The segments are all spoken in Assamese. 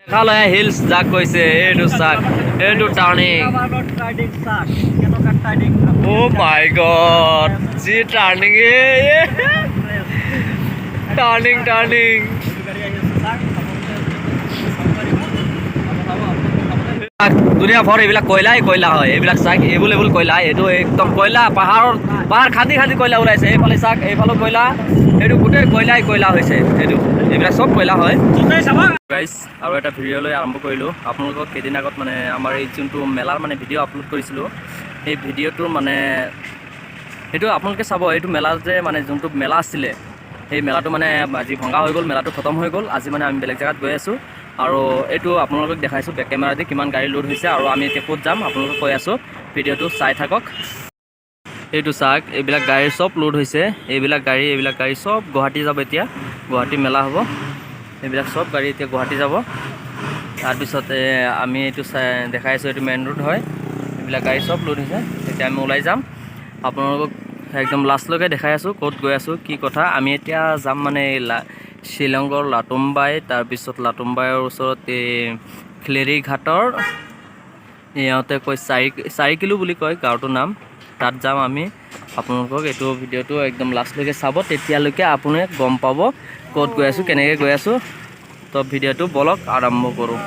মেঘালয়া হিলছ যাক কৈছে এইটো চাক এইটো টাৰ্ণিং অ' মাই গড যি টাৰ্ণিং টাৰ্ণিং টাৰ্ণিং দুনিয়া ভৰ এইবিলাক কয়লা হয় এইবিলাক চাক এইবুল কয়লা এইটো একদম কয়লা পাহাৰ খান্দি কয়লা ওলাইছে এইফালে চাক এইফালে কয়লা এইটো গোটেই কয়লা হৈছে এইটো এইবিলাক চব কয়লা হয় গাইজ আৰু এটা ভিডিঅ'লৈ আৰম্ভ কৰিলোঁ আপোনালোকক কেইদিন আগত মানে আমাৰ এই যোনটো মেলাৰ মানে ভিডিঅ' আপলোড কৰিছিলোঁ সেই ভিডিঅ'টোৰ মানে সেইটো আপোনালোকে চাব এইটো মেলাত যে মানে যোনটো মেলা আছিলে সেই মেলাটো মানে আজি ভংগা হৈ গ'ল মেলাটো খতম হৈ গ'ল আজি মানে আমি বেলেগ জেগাত গৈ আছোঁ আৰু এইটো আপোনালোকক দেখাইছোঁ বেক কেমেৰা দি কিমান গাড়ী লোড হৈছে আৰু আমি এতিয়া ক'ত যাম আপোনালোকক কৈ আছোঁ ভিডিঅ'টো চাই থাকক এইটো চাওক এইবিলাক গাড়ী চব লোড হৈছে এইবিলাক গাড়ী চব গুৱাহাটী যাব এতিয়া গুৱাহাটী মেলা হ'ব এইবিলাক চব গাড়ী এতিয়া গুৱাহাটী যাব তাৰপিছতে আমি এইটো দেখাই আছোঁ এইটো মেইন ৰোড হয় এইবিলাক গাড়ী চব লোড হৈছে এতিয়া আমি ওলাই যাম আপোনালোকক একদম লাষ্টলৈকে দেখাই আছোঁ ক'ত গৈ আছোঁ কি কথা আমি এতিয়া যাম মানে শ্বিলঙৰ লাটুমবাই তাৰপিছত লাটুমবাইৰ ওচৰত এই খেলেৰী ঘাটৰ ইহঁতে কয় 4 কিলো বুলি কয় গাঁৱটোৰ নাম তাত যাম আমি আপোনালোকক এইটো ভিডিঅ'টো একদম লাষ্টলৈকে চাব তেতিয়ালৈকে আপুনি গম পাব ক'ত গৈ আছোঁ কেনেকৈ গৈ আছোঁ তো ভিডিঅ'টো বলক আৰম্ভ কৰোঁ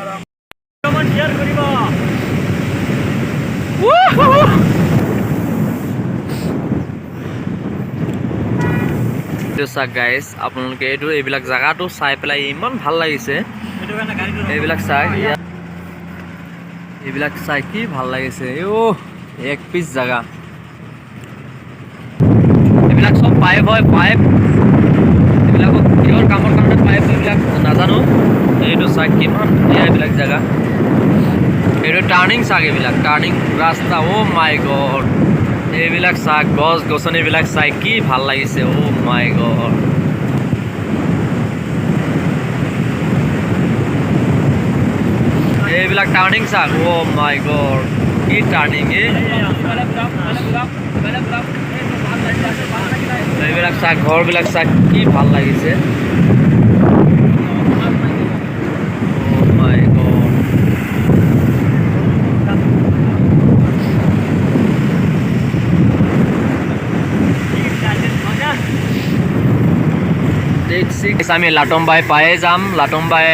এইটো চাওক গাইজ আপোনালোকে এইবিলাক জেগাটো চাই পেলাই ইমান ভাল লাগিছে এইবিলাক চাই কি ভাল লাগিছে এক পিচ জেগা এইবিলাক চব পাইপ হয় পাইপ এইবিলাকক কিহৰ কামৰ কাৰণে পাইপ এইবিলাক নাজানো এইটো চাওক কিমান ধুনীয়া এইবিলাক জেগা এইটো টাৰ্ণিং চাওক এইবিলাক টাৰ্ণিং ৰাস্তা অ' মাই গড এইবিলাক চাওক গছ গছনিবিলাক চাই কি ভাল লাগিছে অ' মাই গড এইবিলাক টাৰ্ণিং চাওক অ' মাই গড কি টাৰ্ণিং এইবিলাক চাওক ঘৰবিলাক চাওক কি ভাল লাগিছে আমি লাটুমবাই পায়ে যাম লাটুমবাই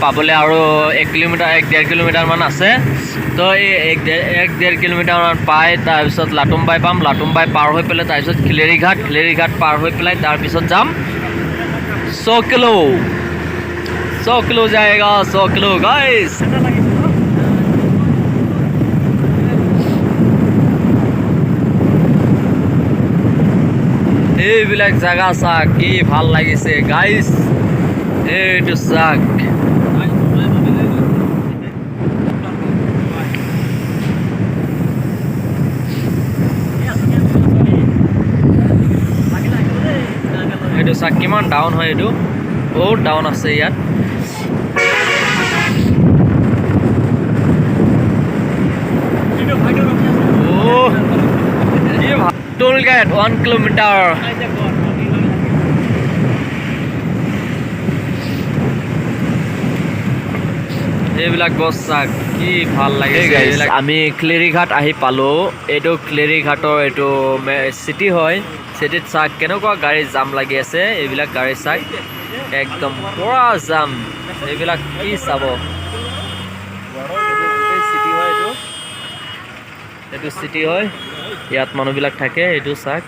পাবলৈ আৰু 1 কিলোমিটাৰ 1.5 কিলোমিটাৰমান আছে তো এই 1.5 কিলোমিটাৰমান পাই তাৰপিছত লাটুমবাই পাম লাটুমবাই পাৰ হৈ পেলাই তাৰপিছত খেলেৰী ঘাট পাৰ হৈ পেলাই তাৰপিছত যাম 100 কিলো যায়গা 100 কিলো গাইজ এইবিলাক জেগা চাওক কি ভাল লাগিছে গাইজ এইটো চাওক এইটো চাওক কিমান ডাউন হয় এইটো বহুত ডাউন আছে ইয়াত টোল গেট 1 কিলোমিটাৰ এইবিলাক গছ চাওক কি ভাল লাগে আমি খেলেৰী ঘাট আহি পালোঁ এইটো খেলেৰী ঘাটৰ এইটো চিটি হয় চিটিত চাওক কেনেকুৱা গাড়ী জাম লাগি আছে এইবিলাক গাড়ী চাওক একদম পুৰা জাম এইবিলাক কি চাব চিটি হয় এইটো চিটি হয় ইয়াত মানুহবিলাক থাকে এইটো চাওক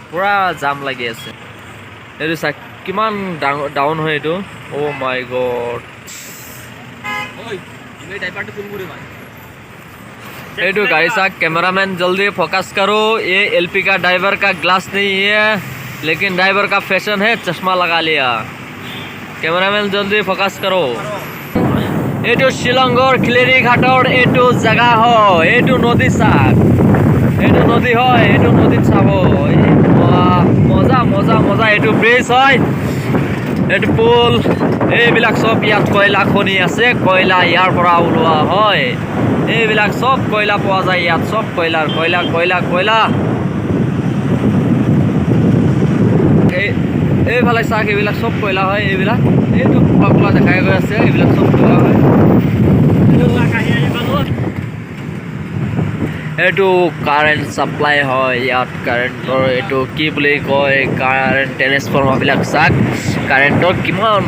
পুৰা জাম লাগি আছে এইটো চাওক কিমান ডাউন হয় এইটো অ' মাই গড এইটো गाड़ी साहब कैमरामैन जल्दी फोकस करो ये एलपी का ड्राइवर का ग्लास नहीं है लेकिन ड्राइवर का फैशन है चश्मा लगा लिया कैमरामैन जल्दी फोकस करो এইটো শ্বিলঙৰ খেলেৰী ঘাটৰ এইটো জেগা হয় এইটো নদী চাওক এইটো নদী হয় এইটো নদীত চাব মজা মজা মজা এইটো ব্ৰিজ হয় এইটো পুল এইবিলাক সব ইয়াত কয়লা খনি আছে কয়লা ইয়াৰ পৰা ওলোৱা হয় এইবিলাক সব কয়লা পোৱা যায় ইয়াত সব কয়লা এইফালে চাওক এইবিলাক চব কয়লা হয় এইবিলাক এইটো কলা কলা দেখাই গৈ আছে এইবিলাক চব কয়লা হয় এইটো কাৰেণ্ট ছাপ্লাই হয় ইয়াত কাৰেণ্টৰ এইটো কি বুলি কয় কাৰেণ্ট ট্ৰেন্সফৰ্মাৰবিলাক চাওক কাৰেণ্টৰ কিমান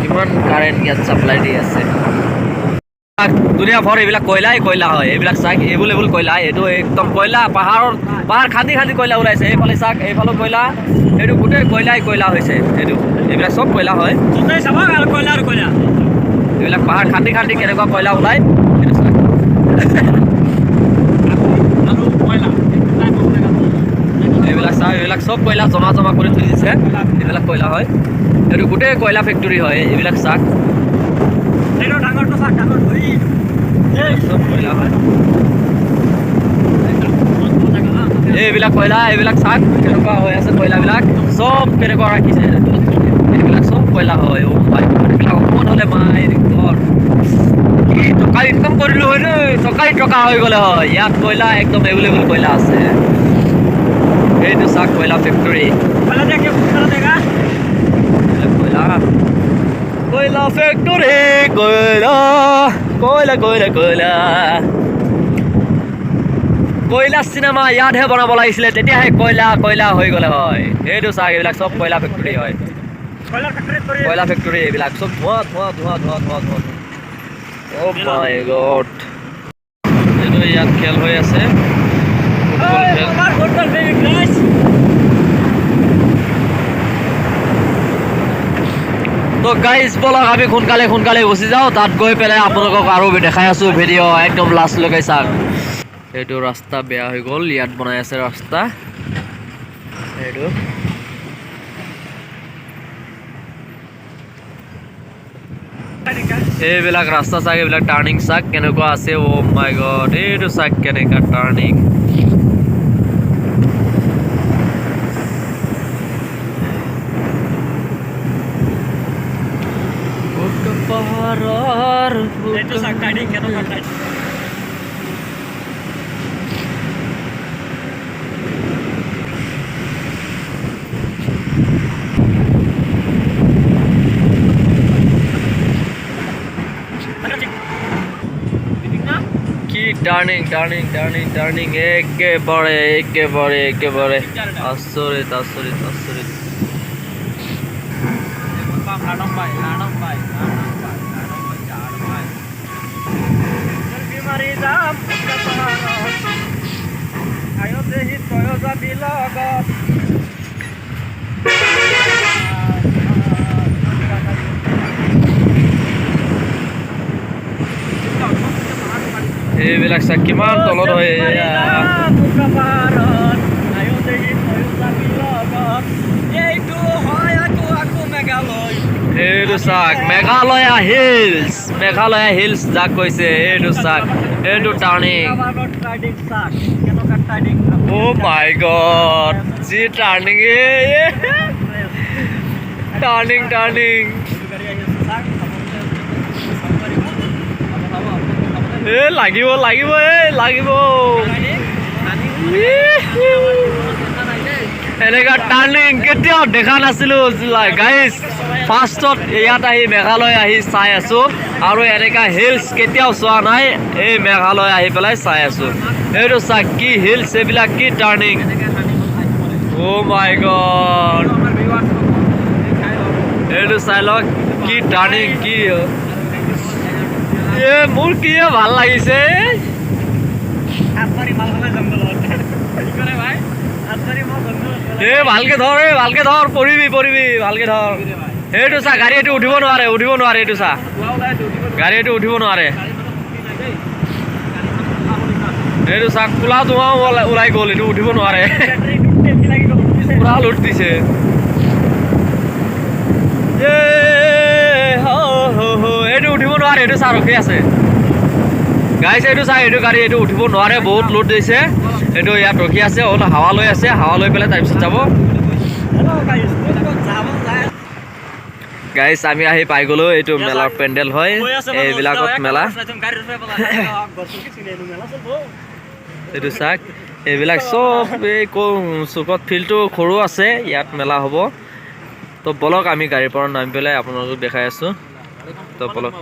কিমান কাৰেণ্ট ইয়াত ছাপ্লাই দি আছে দুনিয়া ভৰ এইবিলাক কয়লাই কয়লা হয় এইবিলাক চাওক এইবোৰ কয়লা এইটো একদম কয়লা পাহাৰ খান্দি খান্দি কয়লা ওলাইছে এইফালে চাওক এইফালে কয়লা এইটো গোটেই কয়লাই কয়লা হৈছে এইটো এইবিলাক চব কয়লা হয় এইবিলাক পাহাৰ খান্দি খান্দি কেনেকুৱা কয়লা ওলাই এইটো চাওক এইবিলাক চাওক এইবিলাক চব কয়লা জমা জমা কৰি থৈ দিছে এইবিলাক কয়লা হয় এইটো গোটেই কয়লা ফেক্টৰী হয় এইবিলাক চাওক চব কয়লা হয় এইবিলাক কয়লা এইবিলাক চাওক কেনেকুৱা হৈ আছে কয়লাবিলাক চব কেনেকুৱা ৰাখিছে এইবিলাক চব কয়লা হয় এইবিলাক অকণমান হ'লে মাই ঘৰ টকা ইনকাম কৰিলোঁ হয় দেই টকা হৈ গ'লে হয় ইয়াত কয়লা একদম এভেইলেবল কয়লা আছে এইটো চাওক কয়লা ফেক্টৰী কয়লা ফেক্টৰী কয়লা কয়লা কয়লা কয়লা কয়লা চিনেমা ইয়াতহে বনাব লাগিছিলে তেতিয়াহে কয়লা কয়লা হৈ গ'লে হয় এইটো চাওক এইবিলাক চব কয়লা ফেক্টৰী হয় কয়লা ফেক্টৰী এইবিলাক চব ধোঁৱা ধোঁৱা ধোঁৱা ধোঁৱা ধোঁৱা ধোঁৱা অ' মাই গড এইটো ইয়াত খেল হৈ আছে তো গাইজ বলক আমি সোনকালে সোনকালে গুচি যাওঁ তাত গৈ পেলাই আপোনালোকক আৰু দেখাই আছোঁ ভিডিঅ' একদম লাষ্ট লগাই চাওক এইটো ৰাস্তা বেয়া হৈ গ'ল ইয়াত বনাই আছে ৰাস্তা এইটো এইবিলাক ৰাস্তা চাওক এইবিলাক টাৰ্ণিং চাওক কেনেকুৱা আছে অ' মাই গড এইটো চাওক কেনেকুৱা টাৰ্ণিং পাহাৰৰ টার্নিং টার্নিং টার্নিং টার্নিং একেবারে একেবারে একেবারে আশ্চর্য আশ্চর্য আশ্চর্য এইবিলাক চাওক কিমান তলত হয় এইটো চাওক মেঘালয়া হিলছ যাক কৈছে এইটো চাওক এইটো টাৰ্ণিং অ' মাই গড যি টাৰ্ণিং টাৰ্ণিং টাৰ্ণিং লাগিব লাগিব লাগিব এনেকুৱা টাৰ্ণিং কেতিয়াও দেখা নাছিলোঁ গাইজ ফাৰ্ষ্টত ইয়াত আহি মেঘালয় আহি চাই আছোঁ আৰু এনেকুৱা হিলছ কেতিয়াও চোৱা নাই এই মেঘালয় আহি পেলাই চাই আছোঁ এইটো চাওক কি হিলছ এইবিলাক কি টাৰ্ণিং অ' মাই গড এইটো চাই লওক কি টাৰ্ণিং কি মোৰ কি ভাল লাগিছে ভালকে ধৰ ভালকে ধৰ পৰিবি পৰিবি ভালকে ধৰ এইটো চা গাড়ী এইটো উঠিব নোৱাৰে এইটো চা গাড়ী এইটো উঠিব নোৱাৰে এইটো চা কোলা ধোঁৱা ওলাই গ'ল এইটো উঠিব নোৱাৰে পুৰা লুট দিছে এইটো উঠিব নোৱাৰে এইটো চা ৰখি আছে গাইছে এইটো চা এইটো গাড়ী এইটো উঠিব নোৱাৰে বহুত লোড দিছে এইটো ইয়াত ৰখি আছে অলপ হাৱা লৈ আছে হাৱা লৈ পেলাই তাৰপিছত যাব গাইছ আমি আহি পাই গ'লো এইটো মেলাৰ পেণ্ডেল হয় এইবিলাকত মেলা এইটো চাওক এইবিলাক চব এই চুকত ফিল্ডটো সৰু আছে ইয়াত মেলা হ'ব তো বলক আমি গাড়ীৰ পৰা নামি পেলাই আপোনালোকক দেখাই আছোঁ তো বলক